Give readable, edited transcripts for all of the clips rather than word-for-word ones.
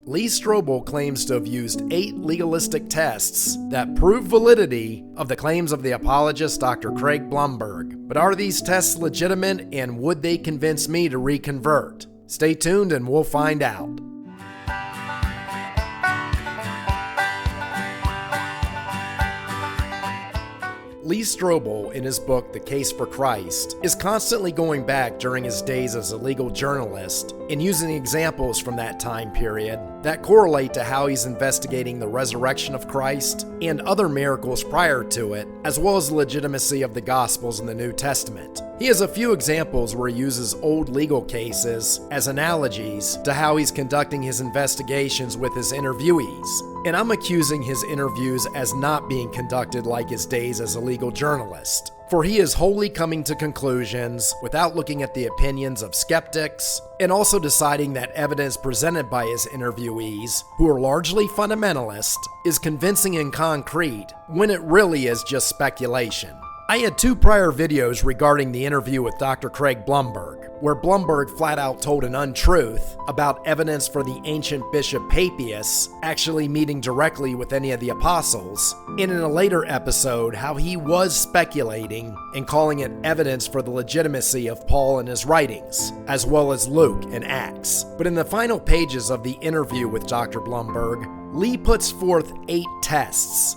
Lee Strobel claims to have used 8 legalistic tests that prove validity of the claims of the apologist Dr. Craig Blomberg. But are these tests legitimate, and would they convince me to reconvert? Stay tuned and we'll find out. Lee Strobel, in his book The Case for Christ, is constantly going back during his days as a legal journalist and using examples from that time period that correlate to how he's investigating the resurrection of Christ and other miracles prior to it, as well as the legitimacy of the Gospels in the New Testament. He has a few examples where he uses old legal cases as analogies to how he's conducting his investigations with his interviewees. And I'm accusing his interviews as not being conducted like his days as a legal journalist, for he is wholly coming to conclusions without looking at the opinions of skeptics, and also deciding that evidence presented by his interviewees, who are largely fundamentalist, is convincing and concrete when it really is just speculation. I had 2 prior videos regarding the interview with Dr. Craig Blomberg, where Blomberg flat out told an untruth about evidence for the ancient Bishop Papias actually meeting directly with any of the apostles, and in a later episode how he was speculating and calling it evidence for the legitimacy of Paul and his writings, as well as Luke and Acts. But in the final pages of the interview with Dr. Blomberg, Lee puts forth 8 tests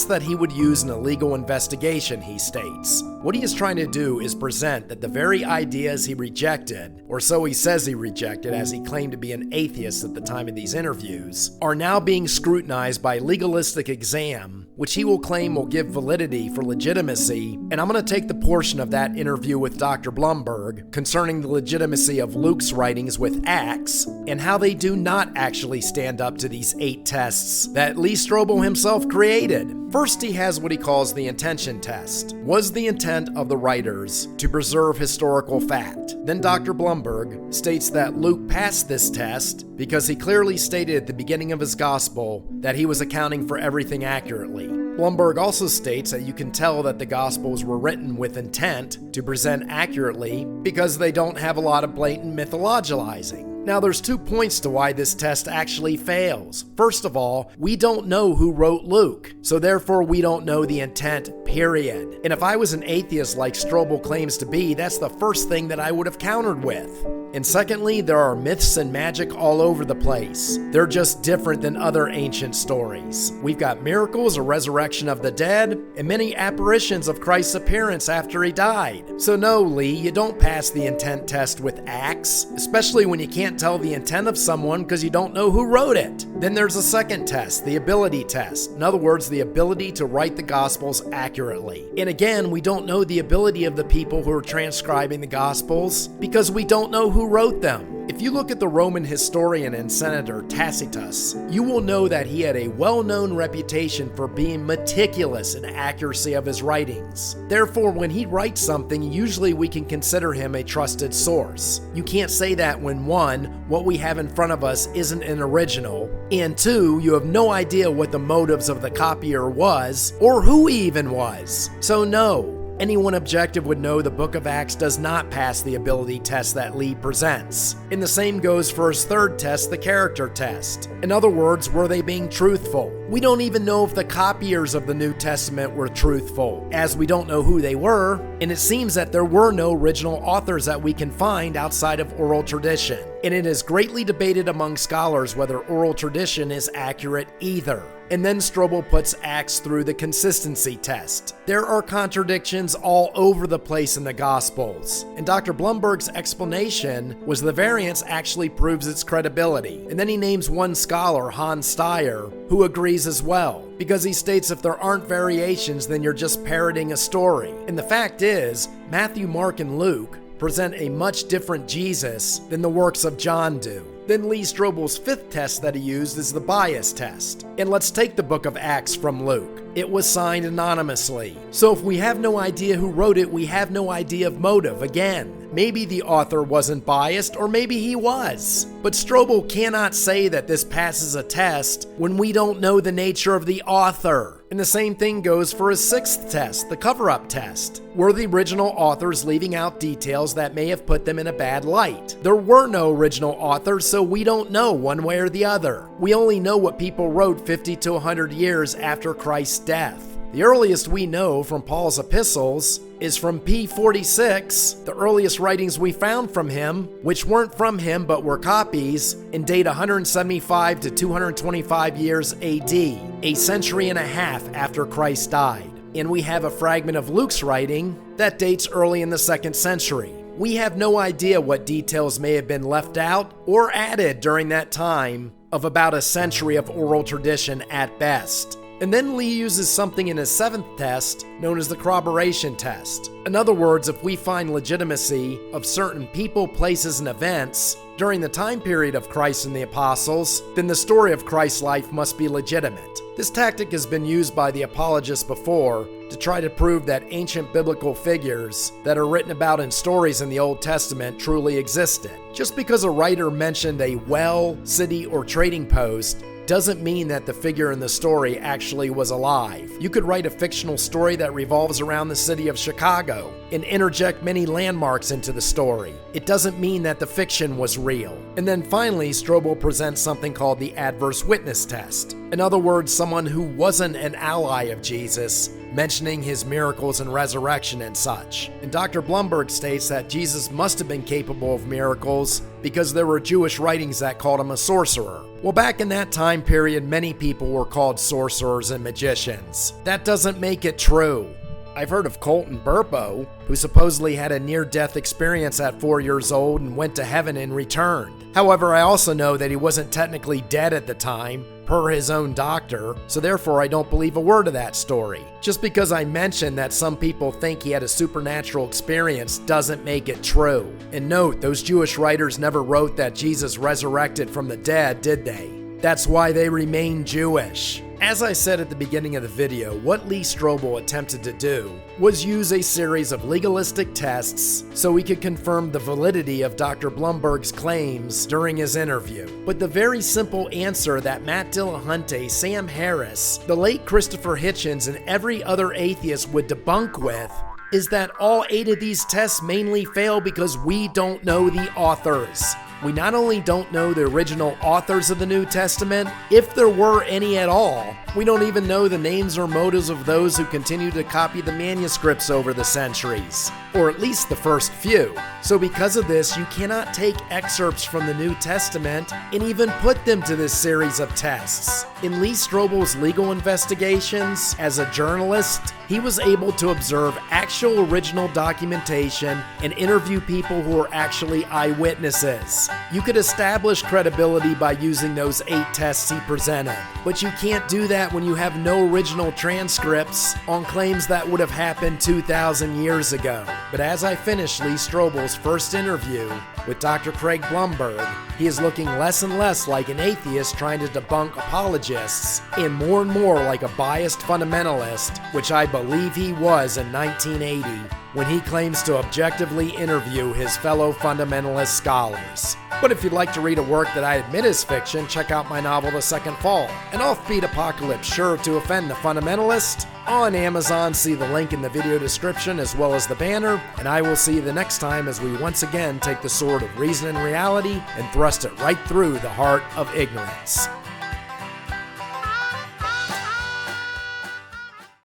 that he would use in a legal investigation, he states. What he is trying to do is present that the very ideas he rejected, or so he says he rejected as he claimed to be an atheist at the time of these interviews, are now being scrutinized by legalistic exam, which he will claim will give validity for legitimacy. And I'm going to take the portion of that interview with Dr. Blomberg concerning the legitimacy of Luke's writings with Acts and how they do not actually stand up to these 8 tests that Lee Strobel himself created. First, he has what he calls the intention test. Was the intent of the writers to preserve historical fact? Then Dr. Blomberg states that Luke passed this test because he clearly stated at the beginning of his gospel that he was accounting for everything accurately. Blomberg also states that you can tell that the Gospels were written with intent to present accurately because they don't have a lot of blatant mythologizing. Now, there's 2 points to why this test actually fails. First of all, we don't know who wrote Luke, so therefore we don't know the intent, period. And if I was an atheist like Strobel claims to be, that's the first thing that I would have countered with. And secondly, there are myths and magic all over the place. They're just different than other ancient stories. We've got miracles, a resurrection of the dead, and many apparitions of Christ's appearance after he died. So no, Lee, you don't pass the intent test with Acts, especially when you can't tell the intent of someone because you don't know who wrote it. Then there's a second test, the ability test. In other words, the ability to write the Gospels accurately. And again, we don't know the ability of the people who are transcribing the Gospels because we don't know who wrote them. If you look at the Roman historian and senator Tacitus, you will know that he had a well-known reputation for being meticulous in accuracy of his writings. Therefore, when he writes something, usually we can consider him a trusted source. You can't say that when 1, what we have in front of us isn't an original, and 2, you have no idea what the motives of the copier was, or who he even was. So no. Anyone objective would know the book of Acts does not pass the ability test that Lee presents. And the same goes for his third test, the character test. In other words, were they being truthful? We don't even know if the copiers of the New Testament were truthful, as we don't know who they were, and it seems that there were no original authors that we can find outside of oral tradition. And it is greatly debated among scholars whether oral tradition is accurate either. And then Strobel puts Acts through the consistency test. There are contradictions all over the place in the Gospels, and Dr. Blomberg's explanation was the variance actually proves its credibility. And then he names one scholar, Hans Steyer, who agrees as well, because he states if there aren't variations, then you're just parroting a story. And the fact is, Matthew, Mark, and Luke present a much different Jesus than the works of John do. Then Lee Strobel's 5th test that he used is the bias test. And let's take the book of Acts from Luke. It was signed anonymously. So if we have no idea who wrote it, we have no idea of motive. Again, maybe the author wasn't biased, or maybe he was. But Strobel cannot say that this passes a test when we don't know the nature of the author. And the same thing goes for his sixth test, the cover-up test. Were the original authors leaving out details that may have put them in a bad light? There were no original authors, so we don't know one way or the other. We only know what people wrote 50 to 100 years after Christ's death. The earliest we know from Paul's epistles is from P46, the earliest writings we found from him, which weren't from him but were copies, and date 175 to 225 years AD, a century and a half after Christ died. And we have a fragment of Luke's writing that dates early in the 2nd century. We have no idea what details may have been left out or added during that time of about a century of oral tradition at best. And then Lee uses something in his 7th test known as the corroboration test. In other words, if we find legitimacy of certain people, places, and events during the time period of Christ and the apostles, then the story of Christ's life must be legitimate. This tactic has been used by the apologists before to try to prove that ancient biblical figures that are written about in stories in the Old Testament truly existed. Just because a writer mentioned a well, city, or trading post doesn't mean that the figure in the story actually was alive. You could write a fictional story that revolves around the city of Chicago and interject many landmarks into the story. It doesn't mean that the fiction was real. And then finally, Strobel presents something called the adverse witness test. In other words, someone who wasn't an ally of Jesus, mentioning his miracles and resurrection and such. And Dr. Blomberg states that Jesus must have been capable of miracles because there were Jewish writings that called him a sorcerer. Well, back in that time period, many people were called sorcerers and magicians. That doesn't make it true. I've heard of Colton Burpo, who supposedly had a near-death experience at 4 years old and went to heaven and returned. However, I also know that he wasn't technically dead at the time, per his own doctor, so therefore I don't believe a word of that story. Just because I mentioned that some people think he had a supernatural experience doesn't make it true. And note, those Jewish writers never wrote that Jesus resurrected from the dead, did they? That's why they remain Jewish. As I said at the beginning of the video, what Lee Strobel attempted to do was use a series of legalistic tests so he could confirm the validity of Dr. Blomberg's claims during his interview. But the very simple answer that Matt Dillahunty, Sam Harris, the late Christopher Hitchens, and every other atheist would debunk with is that all 8 of these tests mainly fail because we don't know the authors. We not only don't know the original authors of the New Testament, if there were any at all, we don't even know the names or motives of those who continue to copy the manuscripts over the centuries, or at least the first few. So because of this, you cannot take excerpts from the New Testament and even put them to this series of tests. In Lee Strobel's legal investigations, as a journalist, he was able to observe actual original documentation and interview people who were actually eyewitnesses. You could establish credibility by using those 8 tests he presented, but you can't do that when you have no original transcripts on claims that would have happened 2,000 years ago. But as I finish Lee Strobel's first interview with Dr. Craig Blomberg, he is looking less and less like an atheist trying to debunk apologists and more like a biased fundamentalist, which I believe he was in 1980 when he claims to objectively interview his fellow fundamentalist scholars. But if you'd like to read a work that I admit is fiction, check out my novel The Second Fall, an offbeat apocalypse sure to offend the fundamentalist. On Amazon, see the link in the video description as well as the banner, and I will see you the next time as we once again take the sword of reason and reality and thrust it right through the heart of ignorance.